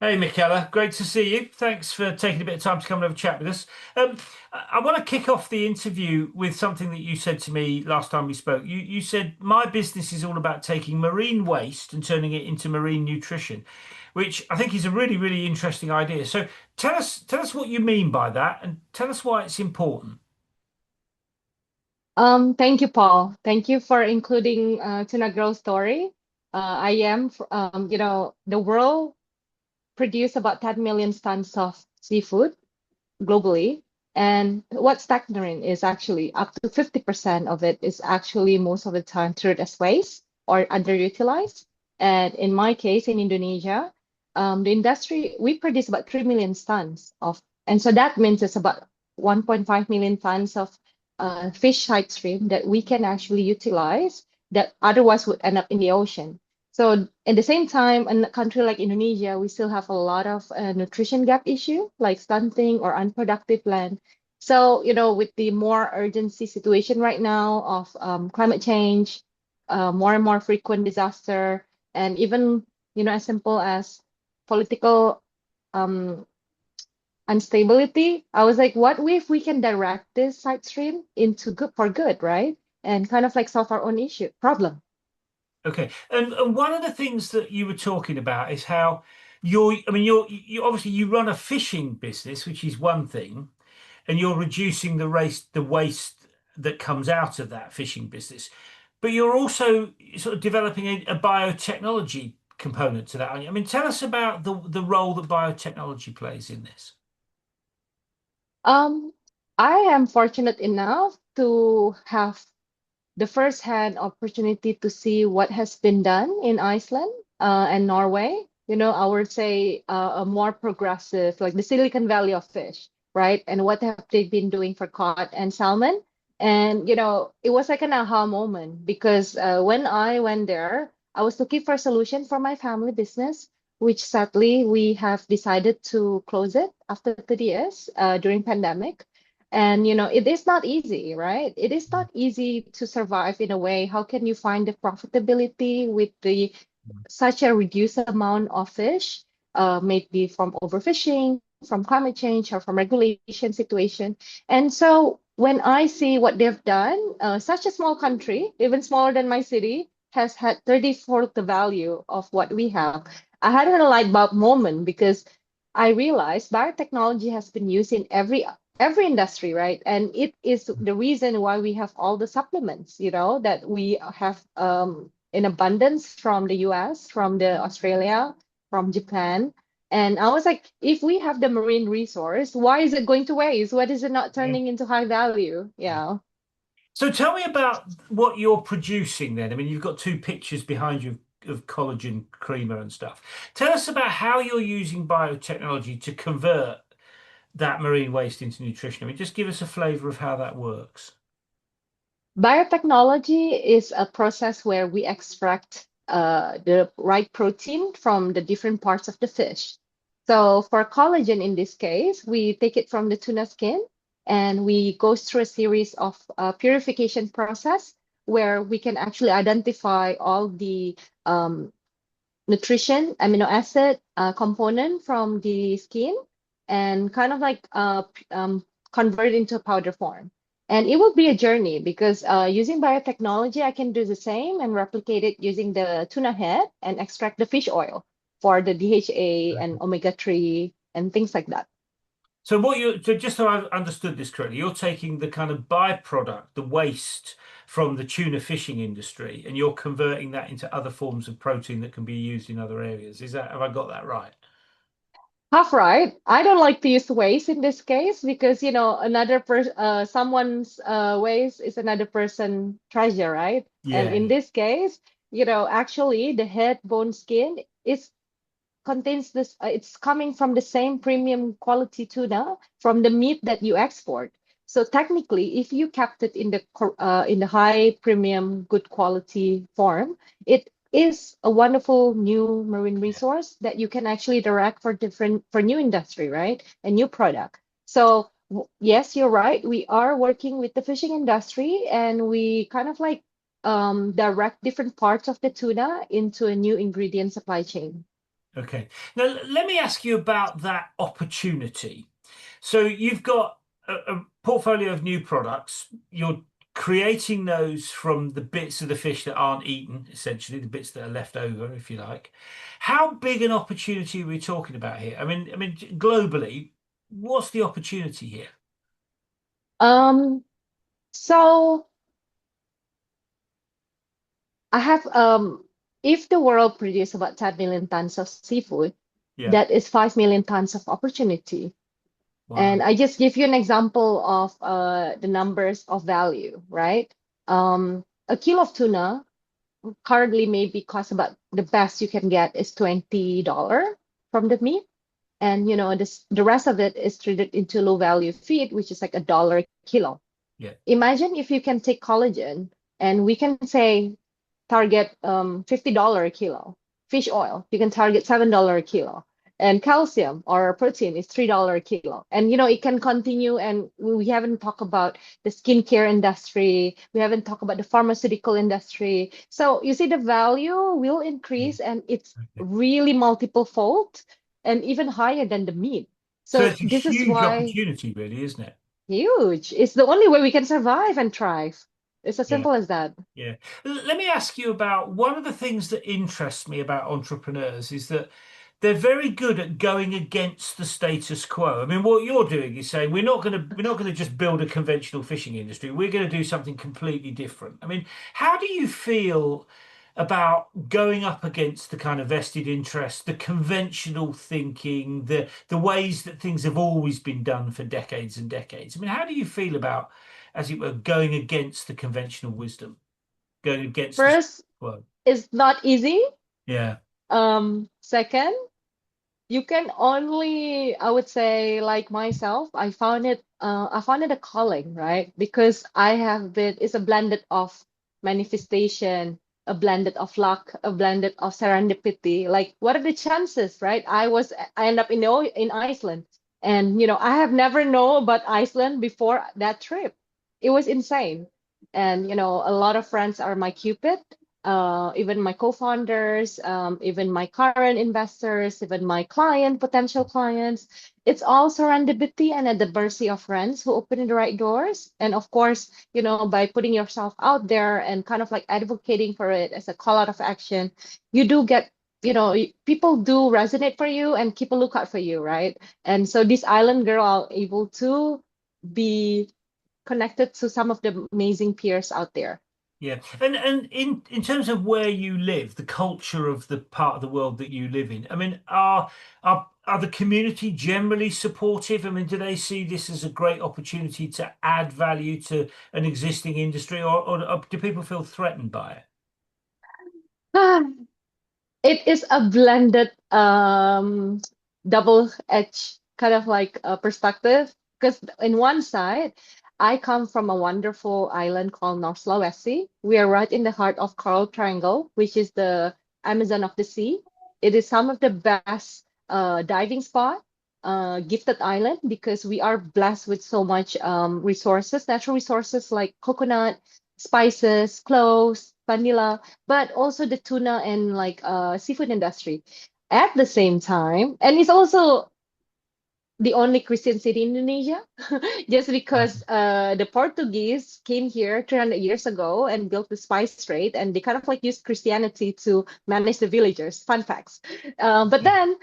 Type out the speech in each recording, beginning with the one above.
Hey, Michella, great to see you. Thanks for taking a bit of time to come and have a chat with us. I want to kick off the interview with something that you said to me last time we spoke. You said, my business is all about taking marine waste and turning it into marine nutrition, which I think is a really, really interesting idea. So tell us what you mean by that and tell us why it's important. Thank you, Paul. Thank you for including Tuna Girl story. I am, the world produce about 10 million tons of seafood globally. And what's staggering is actually up to 50% of it is actually most of the time treated as waste or underutilized. And in my case, in Indonesia, the industry, we produce about 3 million tons of, and so that means it's about 1.5 million tons of fish side stream that we can actually utilize that otherwise would end up in the ocean. So at the same time, in a country like Indonesia, we still have a lot of nutrition gap issue, like stunting or unproductive land. So, with the more urgency situation right now of climate change, more and more frequent disaster, and even, as simple as political um, instability, I was like, what if we can direct this side stream into good for good, right? And kind of like solve our own issue problem. Okay. And one of the things that you were talking about is how you obviously you run a fishing business, which is one thing, and you're reducing the waste that comes out of that fishing business. But you're also sort of developing a biotechnology component to that, aren't you? I mean, tell us about the role that biotechnology plays in this. Um, I am fortunate enough to have the first-hand opportunity to see what has been done in Iceland and Norway. I would say a more progressive, like the Silicon Valley of fish, right? And what have they been doing for cod and salmon? And it was like an aha moment because when I went there, I was looking for a solution for my family business, which sadly we have decided to close it after 30 years during pandemic. And it is not easy, right? It is not easy to survive in a way. How can you find the profitability with the such a reduced amount of fish, maybe from overfishing, from climate change, or from regulation situation? And so when I see what they've done, such a small country, even smaller than my city, has had 34th the value of what we have. I had a light bulb moment because I realized biotechnology has been used in every industry, right? And it is the reason why we have all the supplements, that we have in abundance from the US, from the Australia, from Japan. And I was like, if we have the marine resource, why is it going to waste? What is it not Yeah. turning into high value? Yeah. So tell me about what you're producing then. I mean, you've got two pictures behind you of collagen creamer and stuff. Tell us about how you're using biotechnology to convert that marine waste into nutrition. I mean, just give us a flavor of how that works. Biotechnology is a process where we extract the right protein from the different parts of the fish. So for collagen in this case, we take it from the tuna skin and we go through a series of purification process where we can actually identify all the um, nutrition, amino acid component from the skin and kind of like convert into powder form. And it will be a journey because using biotechnology, I can do the same and replicate it using the tuna head and extract the fish oil for the DHA and omega-3 and things like that. So just so I've understood this correctly, you're taking the kind of byproduct, the waste from the tuna fishing industry, and you're converting that into other forms of protein that can be used in other areas. Have I got that right? Half right. I don't like to use waste in this case because someone's waste is another person treasure, right? And Yeah, in yeah. this case, actually the head bone skin is contains this. It's coming from the same premium quality tuna from the meat that you export. So technically, if you kept it in the high premium, good quality form, it is a wonderful new marine resource that you can actually direct for new industry, right? A new product. So yes, you're right. We are working with the fishing industry, and we kind of like direct different parts of the tuna into a new ingredient supply chain. Okay. Now, let me ask you about that opportunity. So you've got a portfolio of new products. You're creating those from the bits of the fish that aren't eaten, essentially, the bits that are left over, if you like. How big an opportunity are we talking about here? I mean, globally, what's the opportunity here? Um, so I have if the world produces about 10 million tons of seafood, Yeah. that is 5 million tons of opportunity. Wow. And I just give you an example of the numbers of value, right? A kilo of tuna currently maybe costs about the best you can get is $20 from the meat. And the rest of it is treated into low value feed, which is like $1 a kilo. Yeah. Imagine if you can take collagen and we can say target $50 a kilo. Fish oil, you can target $7 a kilo. And calcium or protein is $3 a kilo. And it can continue. And we haven't talked about the skincare industry. We haven't talked about the pharmaceutical industry. So you see the value will Yeah. increase and it's Okay. really multiple fold and even higher than the meat. So So it's a this is huge why opportunity, really, isn't it? huge. It's the only way we can survive and thrive. It's as Yeah. simple as that. Yeah. Let me ask you about one of the things that interests me about entrepreneurs is that they're very good at going against the status quo. I mean, what you're doing is saying we're not going to just build a conventional fishing industry. We're going to do something completely different. I mean, how do you feel about going up against the kind of vested interest, the conventional thinking, the ways that things have always been done for decades and decades? I mean, how do you feel about, as it were, going against the conventional wisdom, going against the First, well, it's not easy. yeah, Second, you can only, I would say, like myself, I found it a calling, right? Because it's a blended of manifestation, a blended of luck, a blended of serendipity. Like, what are the chances, right? I end up in Iceland, and I have never known about Iceland before that trip. It was insane, and a lot of friends are my cupid, even my co-founders, even my current investors, even my potential clients. It's all serendipity and at the mercy of friends who open the right doors. And of course, by putting yourself out there and kind of like advocating for it as a call out of action, you do get, people do resonate for you and keep a lookout for you, right? And so this island girl are able to be connected to some of the amazing peers out there. yeah. And in terms of where you live, the culture of the part of the world that you live in, I mean, are the community generally supportive? I mean, do they see this as a great opportunity to add value to an existing industry, or do people feel threatened by it? It is a blended double-edged kind of like perspective because in one side, I come from a wonderful island called North Sulawesi. We are right in the heart of Coral Triangle, which is the Amazon of the sea. It is some of the best diving spot, gifted island because we are blessed with so much resources, natural resources like coconut, spices, cloves, vanilla, but also the tuna and like seafood industry at the same time. And it's also the only Christian city in Indonesia, just because the Portuguese came here 300 years ago and built the spice trade, and they kind of like used Christianity to manage the villagers. Fun facts. But Yeah. then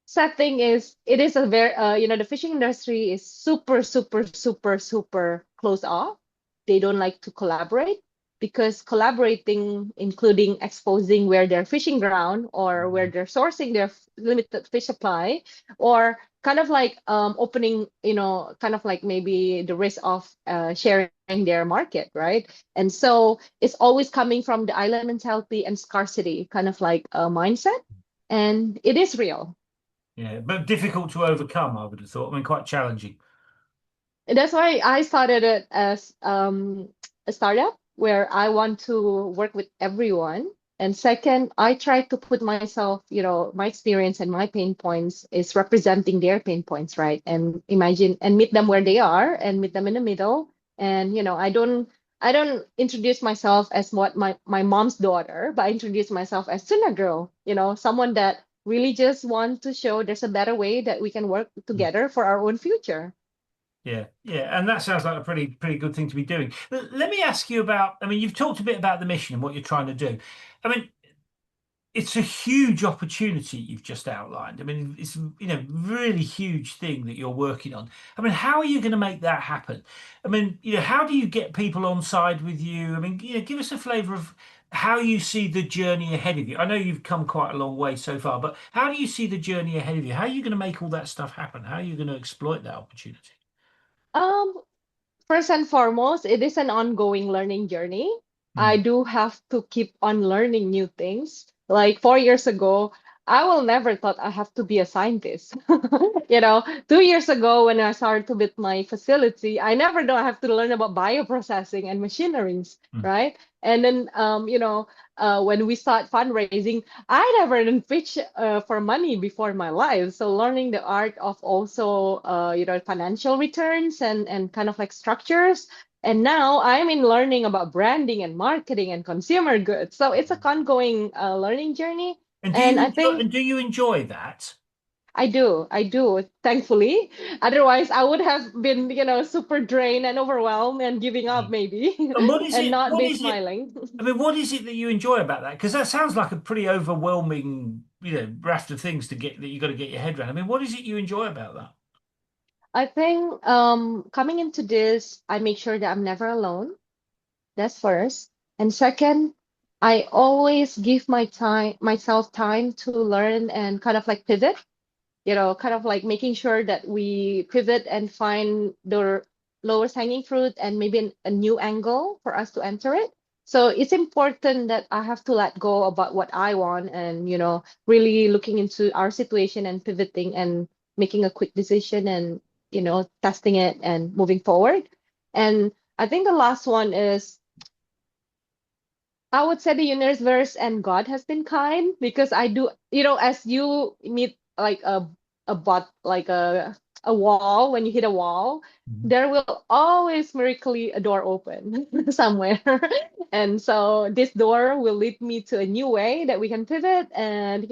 sad thing is, it is a very, the fishing industry is super, super, super, super close off. They don't like to collaborate because collaborating, including exposing where they're fishing ground or where they're sourcing their limited fish supply, or kind of like opening, kind of like maybe the risk of sharing their market, right? And so it's always coming from the island mentality and scarcity kind of like mindset. And it is real. Yeah, but difficult to overcome, I would have thought. I mean, quite challenging. And that's why I started it as a startup where I want to work with everyone. And second, I try to put myself, my experience and my pain points is representing their pain points, right? And imagine and meet them where they are and meet them in the middle. And I don't introduce myself as what my mom's daughter, but I introduce myself as Tuna Girl, someone that really just want to show there's a better way that we can work together for our own future. Yeah, yeah, and that sounds like a pretty good thing to be doing. Let me ask you about. I mean, you've talked a bit about the mission and what you're trying to do. I mean, it's a huge opportunity you've just outlined. I mean, it's really huge thing that you're working on. I mean, how are you going to make that happen? I mean, how do you get people on side with you? I mean, give us a flavour of how you see the journey ahead of you. I know you've come quite a long way so far, but how do you see the journey ahead of you? How are you going to make all that stuff happen? How are you going to exploit that opportunity? Um, First and foremost, it is an ongoing learning journey. I Mm, do have to keep on learning new things. Like 4 years ago, I will never thought I have to be a scientist. 2 years ago when I started with my facility, I never know I have to learn about bioprocessing and machineries, mm, right? And then, when we start fundraising, I never even pitch for money before in my life. So learning the art of also, financial returns and kind of like structures. And now I'm in learning about branding and marketing and consumer goods. So it's a mm. ongoing learning journey. And do And you I enjoy think that? I do, thankfully. Otherwise, I would have been, super drained and overwhelmed and giving up Mm. maybe And what is and it? not What be is it? smiling. I mean, what is it that you enjoy about that? Because that sounds like a pretty overwhelming, raft of things to get that you got to get your head around. I mean, what is it you enjoy about that? I think coming into this, I make sure that I'm never alone. That's first. And second, I always give myself time to learn and kind of like pivot, kind of like making sure that we pivot and find the lowest hanging fruit and maybe a new angle for us to enter it. So it's important that I have to let go about what I want and, really looking into our situation and pivoting and making a quick decision and, testing it and moving forward. And I think the last one is I would say the universe and God has been kind because I do, as you meet like a bot like a wall, when you hit a wall, Mhm. there will always miraculously a door open somewhere. And so this door will lead me to a new way that we can pivot, and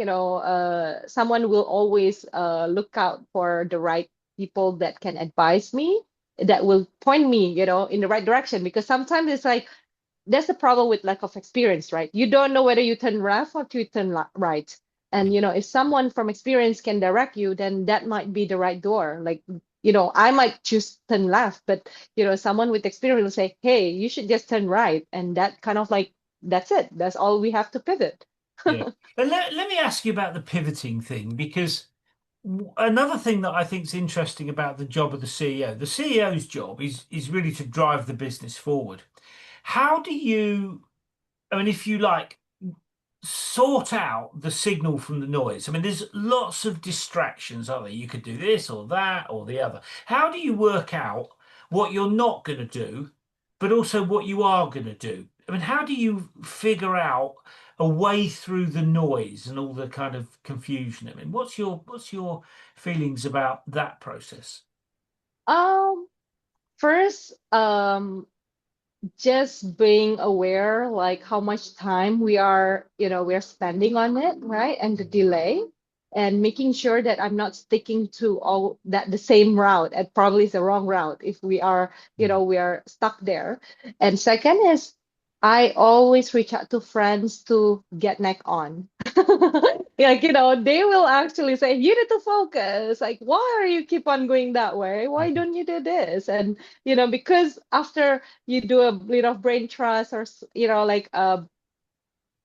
someone will always look out for the right people that can advise me, that will point me, in the right direction, because sometimes it's like that's the problem with lack of experience, right? You don't know whether you turn left or you turn right. And Yeah, if someone from experience can direct you, then that might be the right door. Like, I might choose turn left, but someone with experience will say, "Hey, you should just turn right," and that kind of like that's it. That's all we have to pivot. yeah. And let me ask you about the pivoting thing because another thing that I think is interesting about the job of the CEO, the CEO's job is really to drive the business forward. How do you, I mean, if you like, sort out the signal from the noise? I mean, there's lots of distractions, aren't there? You could do this or that or the other. How do you work out what you're not going to do, but also what you are going to do? I mean, how do you figure out a way through the noise and all the kind of confusion? I mean, what's your feelings about that process? Um, First, just being aware like how much time we're spending on it, right? And the delay, and making sure that I'm not sticking to all that the same route, and probably is the wrong route if we are, Mm. we are stuck there. And second is I always reach out to friends to get neck on. Like, they will actually say, you need to focus. Like, why are you keep on going that way? Why don't you do this? And, because after you do a bit of brain trust or like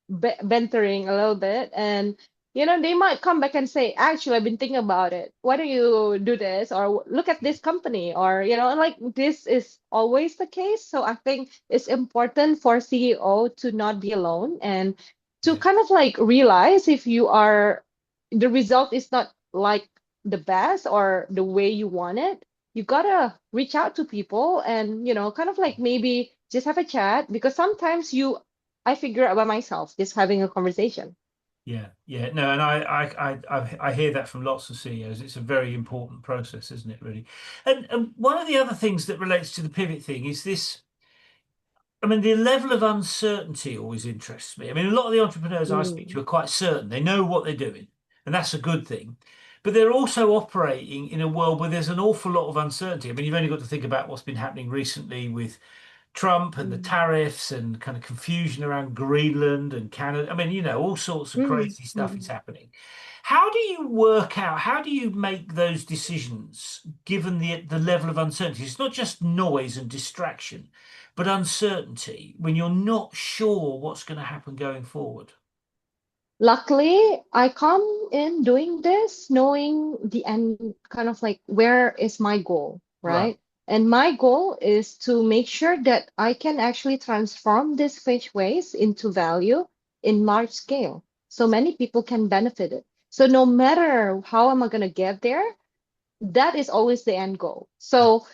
venturing a little bit, and they might come back and say, actually, I've been thinking about it, why don't you do this, or look at this company, or like this is always the case. So I think it's important for CEO to not be alone, and to Yeah, kind of like realize if you are the result is not like the best or the way you want it, you gotta reach out to people and kind of like maybe just have a chat, because sometimes I figure out by myself just having a conversation. yeah, yeah. No, and I hear that from lots of CEOs. It's a very important process, isn't it, really? And one of the other things that relates to the pivot thing is this. I mean, the level of uncertainty always interests me. I mean, a lot of the entrepreneurs I speak Mm, to are quite certain. They know what they're doing and that's a good thing. But they're also operating in a world where there's an awful lot of uncertainty. I mean, you've only got to think about what's been happening recently with Trump and the Mm. tariffs and kind of confusion around Greenland and Canada. I mean, all sorts of Mm. crazy stuff is Mm. happening. How do you work out, how do you make those decisions given the level of uncertainty? It's not just noise and distraction, but uncertainty when you're not sure what's going to happen going forward. Luckily, I come in doing this knowing the end, kind of like where is my goal, Right. right? And my goal is to make sure that I can actually transform this fish waste into value in large scale so many people can benefit it. So no matter how am I going to get there, that is always the end goal. So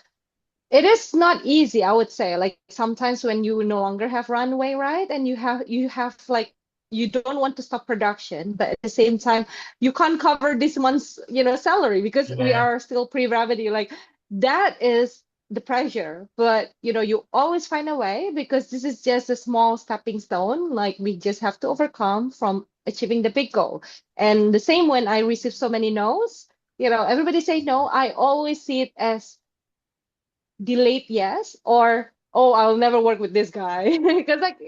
it is not easy, I would say. Like sometimes when you no longer have runway, right? And you have like you don't want to stop production, but at the same time, you can't cover this month's, salary because we Yeah. are still pre-gravity. Like that is the pressure. But you always find a way because this is just a small stepping stone. Like we just have to overcome from achieving the big goal. And the same when I receive so many no's, everybody say no. I always see it as delayed yes or oh I'll never work with this guy because like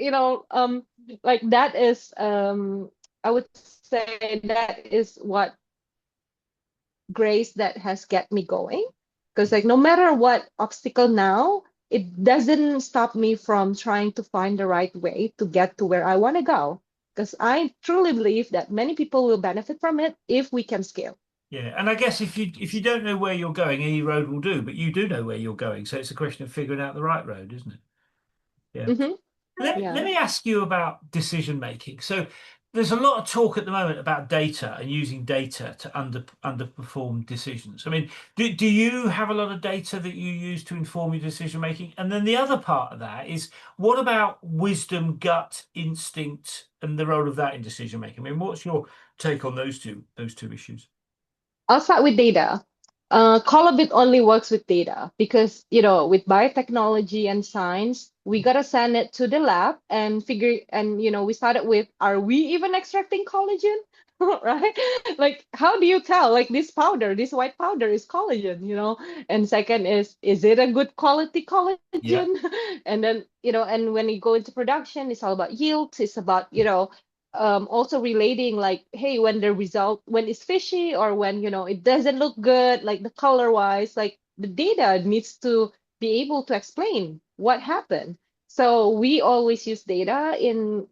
like that is I would say that is what grace that has kept me going because like no matter what obstacle now it doesn't stop me from trying to find the right way to get to where I want to go because I truly believe that many people will benefit from it if we can scale. Yeah. And I guess if you don't know where you're going, any road will do, but you do know where you're going. So it's a question of figuring out the right road, isn't it? Yeah. Hmm. Let Yeah. me ask you about decision making. So there's a lot of talk at the moment about data and using data to underperform decisions. I mean, do you have a lot of data that you use to inform your decision making? And then the other part of that is what about wisdom, gut, instinct, and the role of that in decision making? I mean, what's your take on those two issues? I'll start with data. Collabit only works with data because, with biotechnology and science, we gotta send it to the lab and figure, and, we started with, are we even extracting collagen? Right? Like, how do you tell? Like this powder, this white powder is collagen? And second is it a good quality Yeah. collagen? And then, and when you go into production, it's all about yields. It's about, also relating like hey when it's fishy or when it doesn't look good like the color wise like the data needs to be able to explain what happened. So we always use data in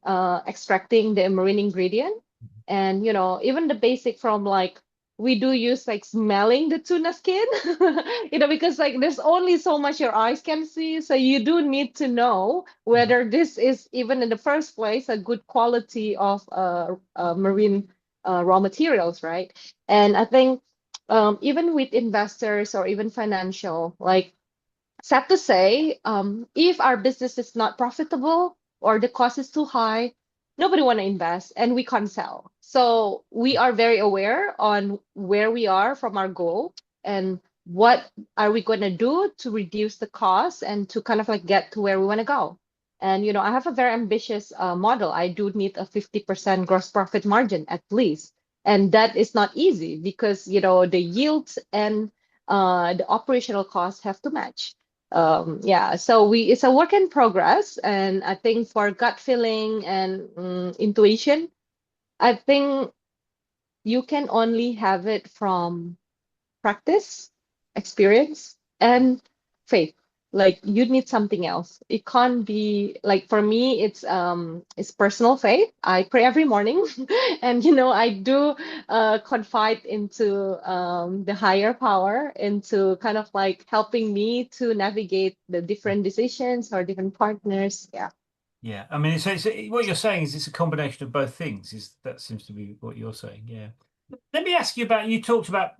extracting the marine ingredient and even the basic from like we do use like smelling the tuna skin because like there's only so much your eyes can see so you do need to know whether this is even in the first place a good quality of marine raw materials, right? And I think even with investors or even financial like sad to say, if our business is not profitable or the cost is too high, nobody want to invest and we can't sell. So we are very aware on where we are from our goal and what are we going to do to reduce the cost and to kind of like get to where we want to go. And I have a very ambitious model. I do need a 50% gross profit margin at least. And that is not easy because the yields and the operational costs have to match. Yeah, so we it's a work in progress, and I think for gut feeling and intuition, I think you can only have it from practice, experience, and faith. Like you need something else. It can't be like for me, it's personal faith. I pray every morning, and I do confide into the higher power, into kind of like helping me to navigate the different decisions or different partners. Yeah. Yeah, I mean, what you're saying is it's a combination of both things. Is that seems to be what you're saying? Yeah. Let me ask you about. You talked about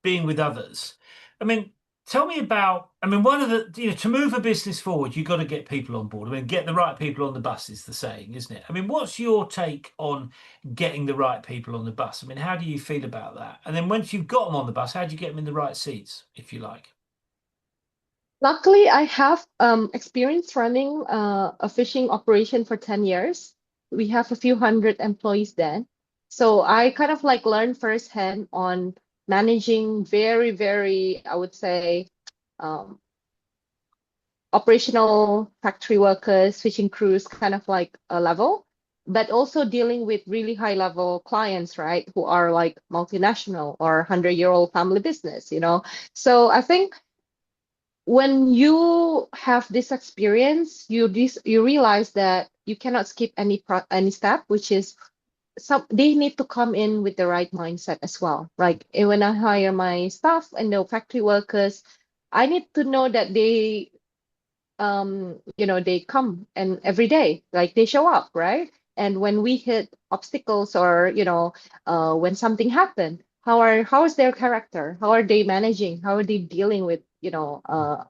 being with others. I mean, tell me about. I mean, one of the to move a business forward, you've got to get people on board. I mean, get the right people on the bus is the saying, isn't it? I mean, what's your take on getting the right people on the bus? I mean, how do you feel about that? And then once you've got them on the bus, how do you get them in the right seats, if you like? Luckily, I have experience running a fishing operation for 10 years. We have a few hundred employees then. So I kind of like learned firsthand on managing very, very, I would say, um, operational factory workers, switching crews, kind of like a level, but also dealing with really high level clients, right, who are like multinational or 100-year-old family business, you know. So I think when you have this experience, you realize that you cannot skip any step, which is some they need to come in with the right mindset as well. Like when I hire my staff and the factory workers, I need to know that they come and every day, like they show up, right? And when we hit obstacles or, when something happened, how is their character? How are they managing? How are they dealing with,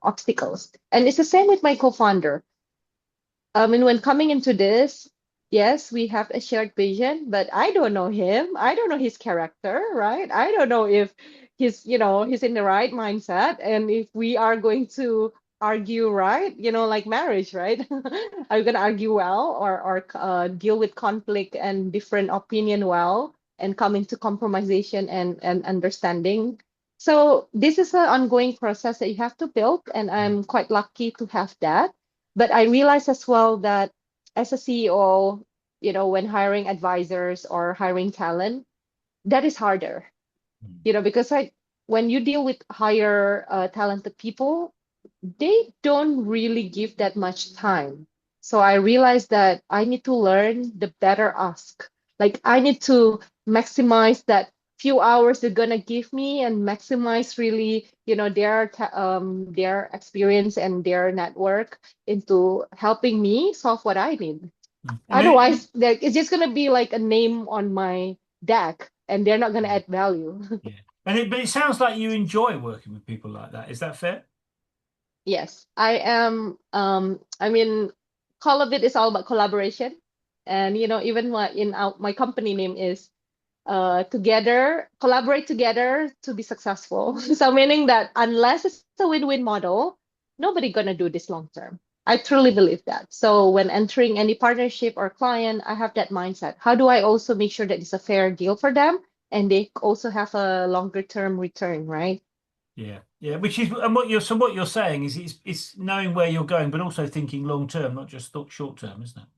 obstacles? And it's the same with my co-founder. I mean, when coming into this, yes, we have a shared vision, but I don't know him. I don't know his character, right? I don't know if he's in the right mindset and if we are going to argue right, like marriage, right? Are you going to argue well or deal with conflict and different opinion well and come into compromisation and understanding? So this is an ongoing process that you have to build, and Mm. I'm quite lucky to have that. But I realize as well that as a CEO, when hiring advisors or hiring talent, that is harder, Mm. because when you deal with higher talented people, they don't really give that much time. So I realized that I need to learn the better ask. Like I need to maximize that few hours they're gonna give me and maximize really, their experience and their network into helping me solve what I need. Mm. I mean, Otherwise, like it's just gonna be like a name on my deck and they're not gonna add value. yeah. But it sounds like you enjoy working with people like that. Is that fair? Yes, I am. I mean, Collabit is all about collaboration, and even my company name is together, collaborate together to be successful. So meaning that unless it's a win-win model, nobody gonna do this long term. I truly believe that. So when entering any partnership or client, I have that mindset. How do I also make sure that it's a fair deal for them and they also have a longer term return, right? Yeah, yeah. Which is, and what you're saying is it's knowing where you're going, but also thinking long term, not just short term, isn't it?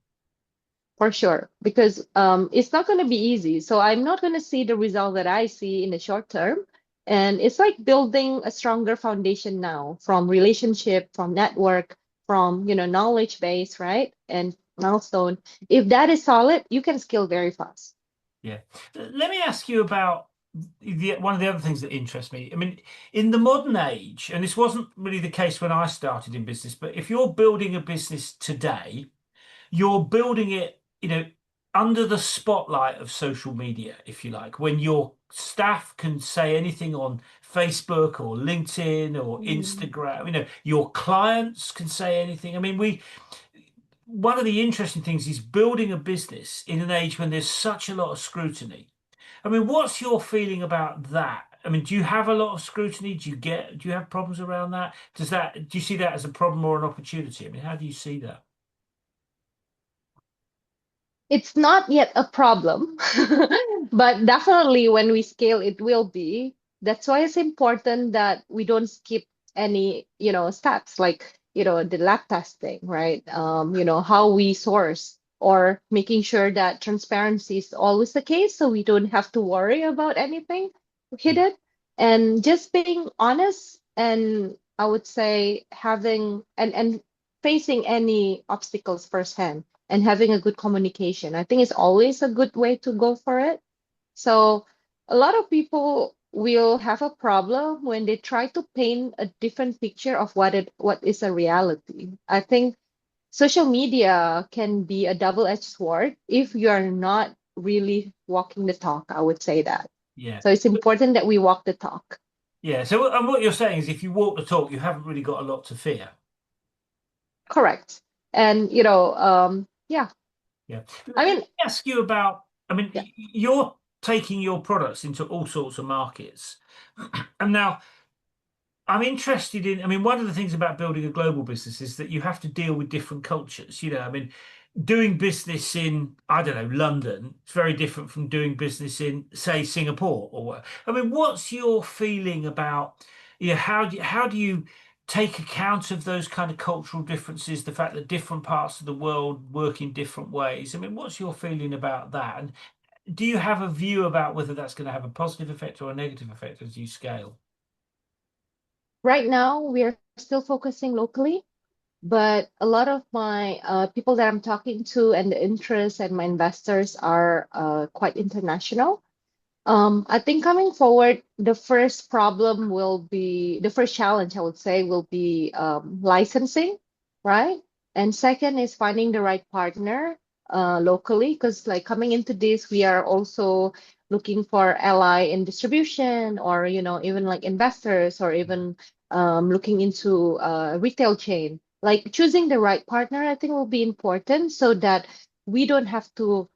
For sure, because it's not going to be easy. So I'm not going to see the result that I see in the short term. And it's like building a stronger foundation now from relationship, from network, from, knowledge base, right? And milestone. If that is solid, you can scale very fast. Yeah. Let me ask you about one of the other things that interests me. I mean, in the modern age, and this wasn't really the case when I started in business, but if you're building a business today, you're building it, under the spotlight of social media, if you like, when your staff can say anything on Facebook or LinkedIn or Mm. Instagram, your clients can say anything. I mean, one of the interesting things is building a business in an age when there's such a lot of scrutiny. I mean, what's your feeling about that? I mean, do you have a lot of scrutiny? Do you have problems around that? Do you see that as a problem or an opportunity? I mean, how do you see that? It's not yet a problem, but definitely when we scale, it will be. That's why it's important that we don't skip any, steps like, the lab testing, right? How we source or making sure that transparency is always the case so we don't have to worry about anything hidden and just being honest and I would say having and facing any obstacles firsthand and having a good communication. I think it's always a good way to go for it. So a lot of people will have a problem when they try to paint a different picture of what is a reality. I think social media can be a double-edged sword if you are not really walking the talk, I would say that. Yeah. So it's important that we walk the talk. Yeah. So, and what you're saying is if you walk the talk, you haven't really got a lot to fear. Correct. And yeah. Yeah. I Let mean, me ask you about, I mean, yeah. you're taking your products into all sorts of markets. And now I'm interested in, I mean, one of the things about building a global business is that you have to deal with different cultures. I mean, doing business in, I don't know, London, it's very different from doing business in, say, Singapore or what. I mean, what's your feeling about, how do you take account of those kind of cultural differences, the fact that different parts of the world work in different ways? I mean, what's your feeling about that? And do you have a view about whether that's going to have a positive effect or a negative effect as you scale? Right now, we are still focusing locally, but a lot of my people that I'm talking to and the interests and my investors are quite international. I think coming forward, the first problem will be the first challenge, I would say, will be licensing, right? And second is finding the right partner locally, because like coming into this, we are also looking for ally in distribution or, even like investors or even looking into retail chain. Like choosing the right partner, I think will be important so that we don't have to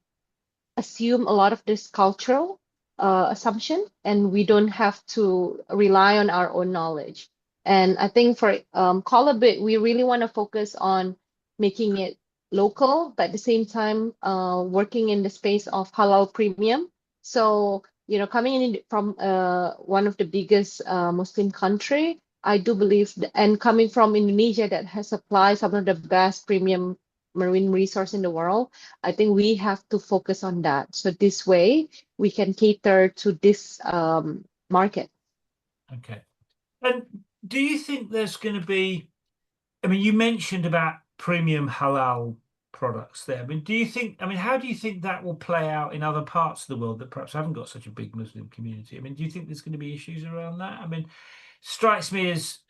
assume a lot of this cultural assumption and we don't have to rely on our own knowledge. And I think for Collabit, we really want to focus on making it local, but at the same time, working in the space of halal premium. So, coming in from one of the biggest Muslim country, I do believe, and coming from Indonesia that has supplied some of the best premium marine resource in the world, I think we have to focus on that. So this way we can cater to this market. Okay. And do you think there's going to be, I mean, you mentioned about premium halal products there. I mean, how do you think that will play out in other parts of the world that perhaps haven't got such a big Muslim community? I mean, do you think there's going to be issues around that? I mean, strikes me as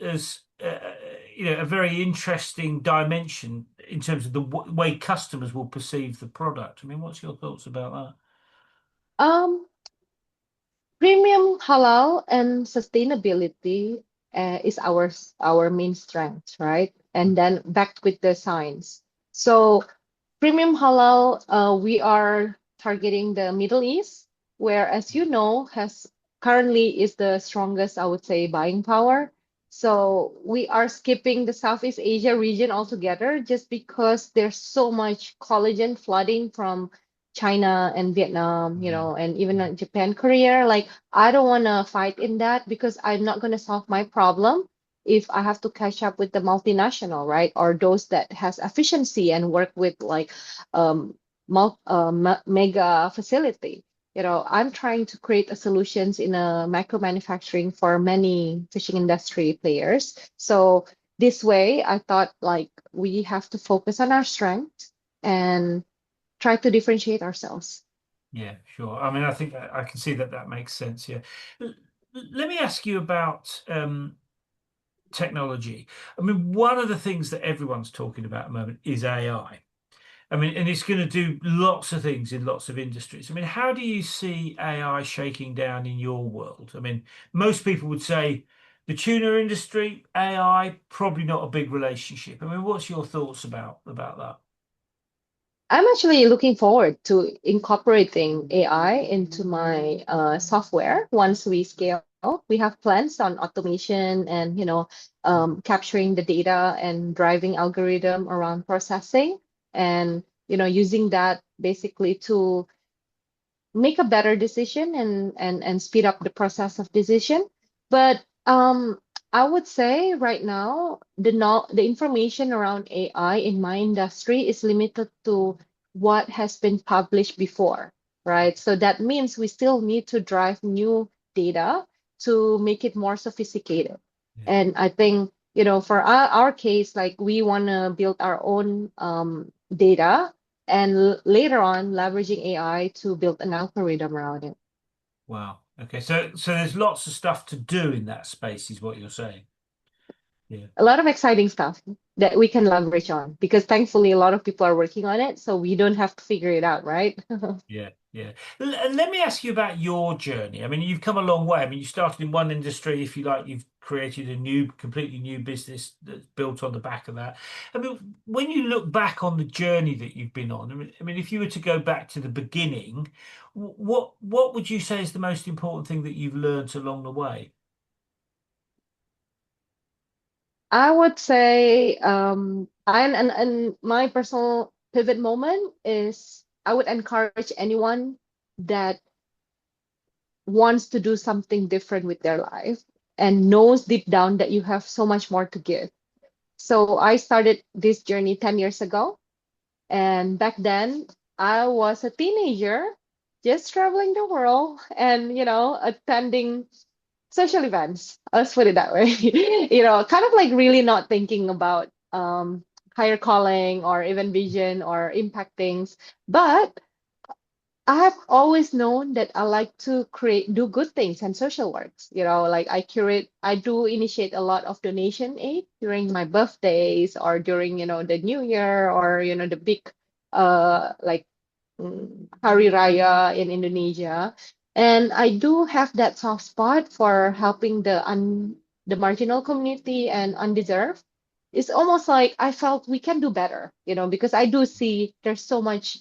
a very interesting dimension in terms of the way customers will perceive the product. I mean, what's your thoughts about that? Um, Premium halal and sustainability is our main strength, right? And then backed with the science. So premium halal, we are targeting the Middle East, where, as you know, has currently is the strongest, I would say, buying power. So we are skipping the Southeast Asia region altogether just because there's so much collagen flooding from China and Vietnam, Yeah. and even like Japan, Korea. Like, I don't want to fight in that because I'm not going to solve my problem if I have to catch up with the multinational, right? Or those that has efficiency and work with like mega facility. I'm trying to create a solutions in a micro manufacturing for many fishing industry players. So this way, I thought like we have to focus on our strength and try to differentiate ourselves. Yeah, sure. I mean, I think I can see that that makes sense. Yeah. L- Let me ask you about technology. I mean, one of the things that everyone's talking about at the moment is AI. I mean, and it's going to do lots of things in lots of industries. I mean, how do you see AI shaking down in your world? I mean, most people would say the tuna industry, AI, probably not a big relationship. I mean, what's your thoughts about that? I'm actually looking forward to incorporating AI into my software once we scale. We have plans on automation and capturing the data and driving algorithm around processing and using that basically to make a better decision and speed up the process of decision. But I would say right now the information around AI in my industry is limited to what has been published before, right? So that means we still need to drive new data to make it more sophisticated. Yeah. And I think, for our case, like we want to build our own data and later on leveraging AI to build an algorithm around it. Wow. Okay. So there's lots of stuff to do in that space, is what you're saying. Yeah. A lot of exciting stuff that we can leverage on because thankfully a lot of people are working on it, so we don't have to figure it out, right? Yeah, yeah. And let me ask you about your journey. I mean, you've come a long way. I mean, you started in one industry, if you like, you've created a completely new business that's built on the back of that. I mean, when you look back on the journey that you've been on, I mean, if you were to go back to the beginning, what would you say is the most important thing that you've learned along the way? I would say, and my personal pivot moment is I would encourage anyone that wants to do something different with their life and knows deep down that you have so much more to give. So I started this journey 10 years ago. And back then, I was a teenager, just traveling the world and, attending social events. Let's put it that way. Kind of like really not thinking about higher calling or even vision or impact things. But I have always known that I like to do good things and social works. Like I do initiate a lot of donation aid during my birthdays or during, the New Year or, the big, like Hari Raya in Indonesia. And I do have that soft spot for helping the marginal community and undeserved. It's almost like I felt we can do better, because I do see there's so much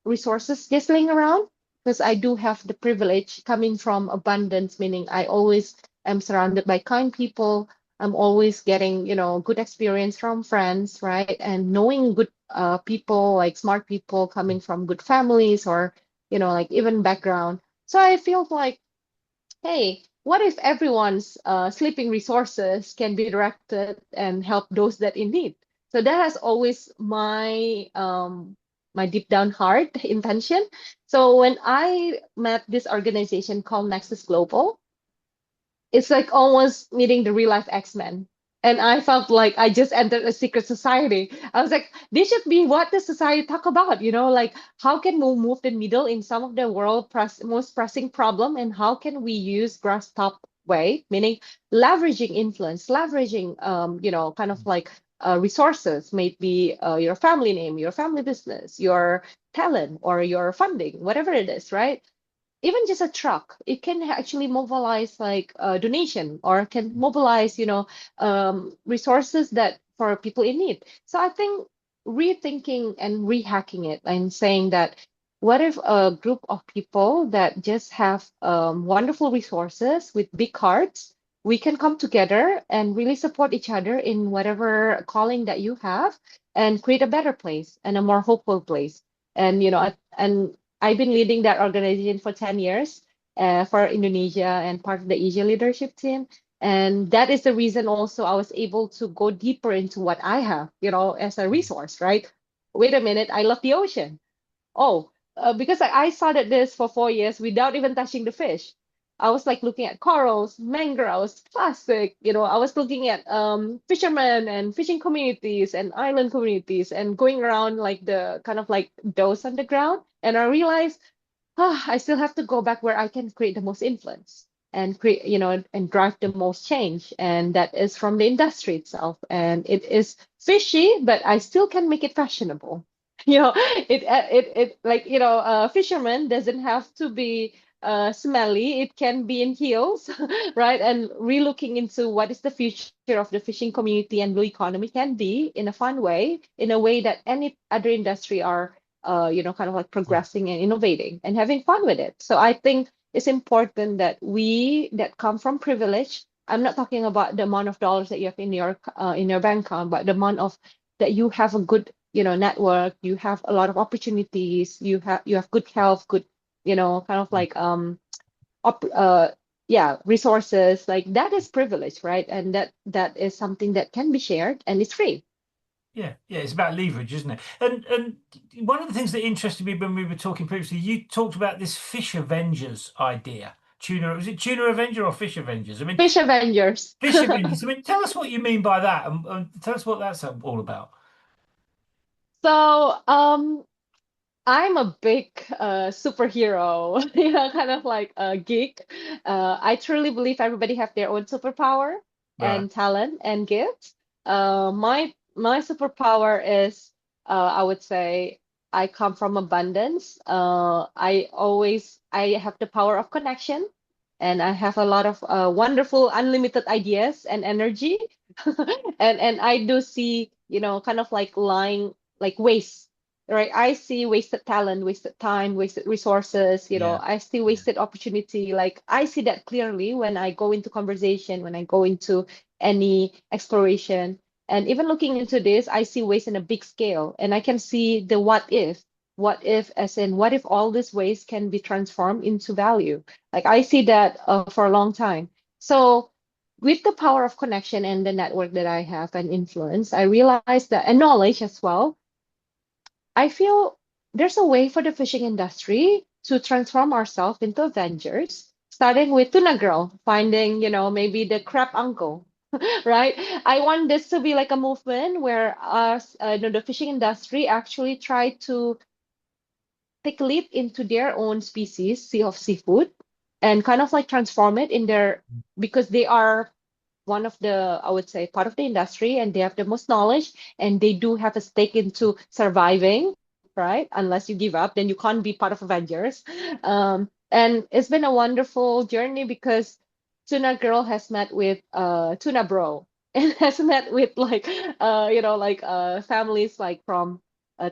resources just laying around because I do have the privilege coming from abundance, meaning I always am surrounded by kind people. I'm always getting, good experience from friends, right? And knowing good people, like smart people coming from good families or, like even background. So I feel like hey, what if everyone's sleeping resources can be directed and help those that in need? So that has always my deep down heart intention. So when I met this organization called Nexus Global, it's like almost meeting the real life X-Men. And I felt like I just entered a secret society. I was like, this should be what the society talk about, like how can we move the needle in some of the most pressing problem, and how can we use grass top way, meaning leveraging influence, leveraging, kind of like resources, maybe your family name, your family business, your talent, or your funding, whatever it is, right? Even just a truck, it can actually mobilize like a donation or can mobilize, resources that for people in need. So I think rethinking and rehacking it and saying that what if a group of people that just have wonderful resources with big hearts, we can come together and really support each other in whatever calling that you have and create a better place and a more hopeful place. And and I've been leading that organization for 10 years for Indonesia and part of the Asia leadership team. And that is the reason also I was able to go deeper into what I have, as a resource, right? Wait a minute, I love the ocean. Oh, because I started this for 4 years without even touching the fish. I was like looking at corals, mangroves, plastic. I was looking at fishermen and fishing communities and island communities and going around like the kind of like those on the ground. And I realized I still have to go back where I can create the most influence and create, and drive the most change. And that is from the industry itself. And it is fishy, but I still can make it fashionable. It like, a fisherman doesn't have to be smelly. It can be in heels, right? And relooking into what is the future of the fishing community and blue economy can be in a fun way, in a way that any other industry are kind of like progressing and innovating and having fun with it. So I think it's important that we that come from privilege. I'm not talking about the amount of dollars that you have in your bank account, but the amount of that you have a good, network, you have a lot of opportunities, you have good health, good, kind of like op yeah, resources. Like that is privilege, right? And that is something that can be shared and it's free. Yeah, yeah, it's about leverage, isn't it? And one of the things that interested me when we were talking previously, you talked about this Fish Avengers idea. Tuna, was it Tuna Avenger or Fish Avengers? I mean, Fish Avengers. Fish Avengers. I mean, tell us what you mean by that, and tell us what that's all about. So, I'm a big superhero, kind of like a geek. I truly believe everybody have their own superpower Right. and talent and gifts. My superpower is, I would say, I come from abundance. I have the power of connection, and I have a lot of wonderful, unlimited ideas and energy. And I do see, kind of like lying like waste, right? I see wasted talent, wasted time, wasted resources, Yeah. I see Yeah. wasted opportunity. Like I see that clearly when I go into conversation, when I go into any exploration. And even looking into this, I see waste in a big scale, and I can see the what if. What if, as in, what if all this waste can be transformed into value? Like I see that for a long time. So, with the power of connection and the network that I have and influence, I realized that, and knowledge as well, I feel there's a way for the fishing industry to transform ourselves into Avengers, starting with Tuna Girl, finding, maybe the crab uncle, right? I want this to be like a movement where us, the fishing industry actually try to take a leap into their own species, sea of seafood, and kind of like transform it in their, because they are one of the, I would say, part of the industry, and they have the most knowledge, and they do have a stake into surviving, right? Unless you give up, then you can't be part of Avengers. And it's been a wonderful journey because Tuna Girl has met with Tuna Bro and has met with like families like from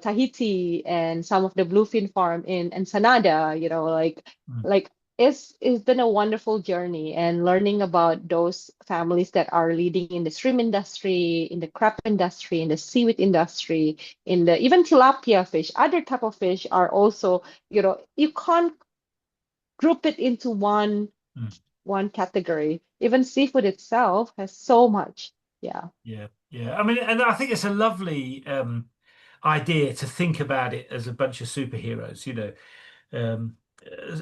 Tahiti and some of the bluefin farm in Ensenada, Mm. like it's been a wonderful journey, and learning about those families that are leading in the shrimp industry, in the crab industry, in the seaweed industry, in the even tilapia fish, other type of fish are also, you can't group it into Mm. one category. Even seafood itself has so much. Yeah. Yeah, yeah. I mean, and I think it's a lovely idea to think about it as a bunch of superheroes. Um,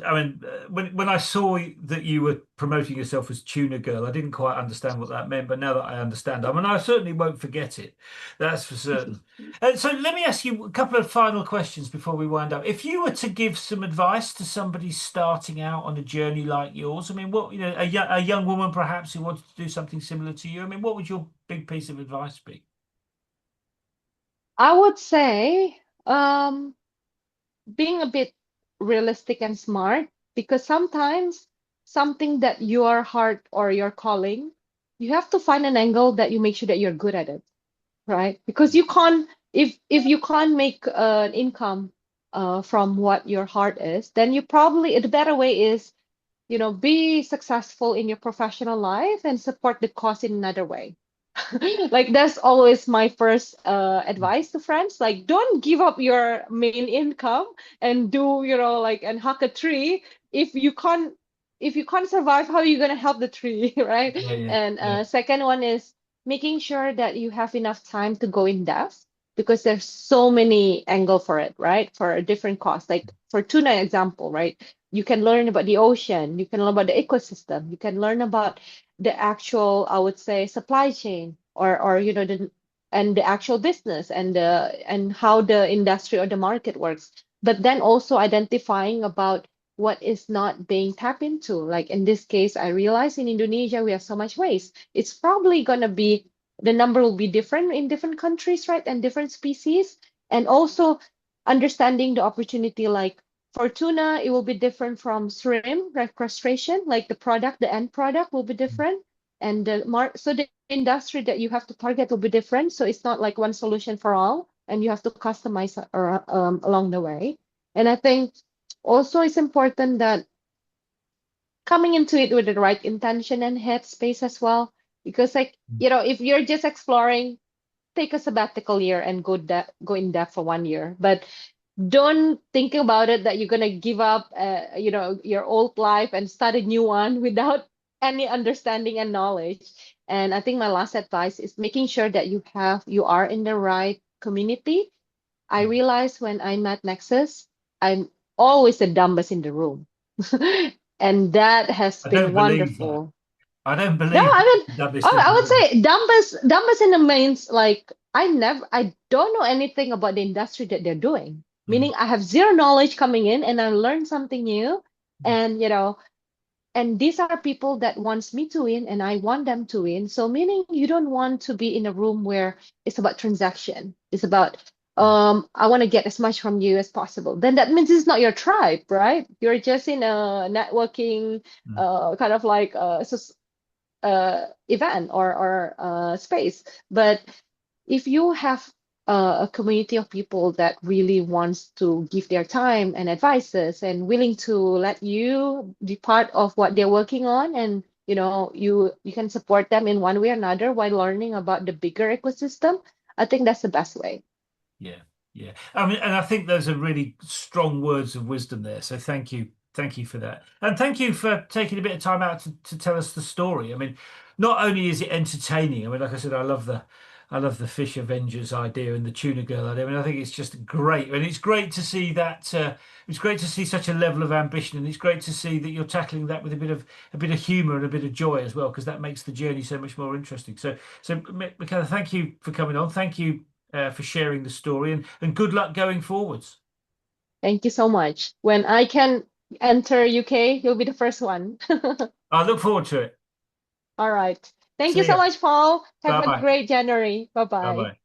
I mean, when I saw that you were promoting yourself as Tuna Girl, I didn't quite understand what that meant, but now that I understand, I mean, I certainly won't forget it. That's for certain. So let me ask you a couple of final questions before we wind up. If you were to give some advice to somebody starting out on a journey like yours, I mean, what, a young woman perhaps who wanted to do something similar to you, I mean, what would your big piece of advice be? I would say being a bit realistic and smart, because sometimes something that your heart or your calling, you have to find an angle that you make sure that you're good at it, right? Because you can't, if you can't make an income from what your heart is, then you probably, the better way is, be successful in your professional life and support the cause in another way. Like that's always my first advice to friends. Like, don't give up your main income and do, and hack a tree if you can't, survive. How are you gonna help the tree, right? Yeah, yeah, And yeah. second one is making sure that you have enough time to go in depth, because there's so many angle for it, right? For a different cost. Like for tuna example, right? You can learn about the ocean, you can learn about the ecosystem, you can learn about the actual, I would say, supply chain, or and the actual business, and how the industry or the market works. But then also identifying about what is not being tapped into. Like in this case, I realize in Indonesia we have so much waste. It's probably gonna be, the number will be different in different countries, right? And different species. And also understanding the opportunity, like for tuna, it will be different from shrimp recastration, like the end product will be different. And so the industry that you have to target will be different. So it's not like one solution for all, and you have to customize along the way. And I think also it's important that coming into it with the right intention and headspace as well. Because like, if you're just exploring, take a sabbatical year and go in depth for 1 year. But don't think about it that you're gonna give up, your old life and start a new one without any understanding and knowledge. And I think my last advice is making sure that you are in the right community. I Mm. realized when I met Nexus, I'm always the dumbest in the room, and that has I been don't believe that. wonderful. I don't No, believe I mean, the dumbest oh, in I the would room. say dumbest in the means like I don't know anything about the industry that they're doing. Mm. Meaning I have zero knowledge coming in, and I learn something new, and and these are people that wants me to win, and I want them to win. So meaning you don't want to be in a room where it's about transaction. It's about Mm. I want to get as much from you as possible. Then that means it's not your tribe, right? You're just in a networking Mm. kind of like event or space. But if you have a community of people that really wants to give their time and advices and willing to let you be part of what they're working on, and you can support them in one way or another while learning about the bigger ecosystem. I think that's the best way. Yeah, yeah. I mean, and I think those are really strong words of wisdom there. So thank you for that, and thank you for taking a bit of time out to tell us the story. I mean, not only is it entertaining. I mean, like I said, I love the Fish Avengers idea and the Tuna Girl idea. I mean, I think it's just great, and it's great to see that. It's great to see such a level of ambition, and it's great to see that you're tackling that with a bit of humour and a bit of joy as well, because that makes the journey so much more interesting. So, Michaela, thank you for coming on. Thank you for sharing the story and good luck going forwards. Thank you so much. When I can enter UK, you'll be the first one. I look forward to it. All right. Thank you See so you. much, Paul. Have Bye a bye. great January. Bye Bye bye. bye.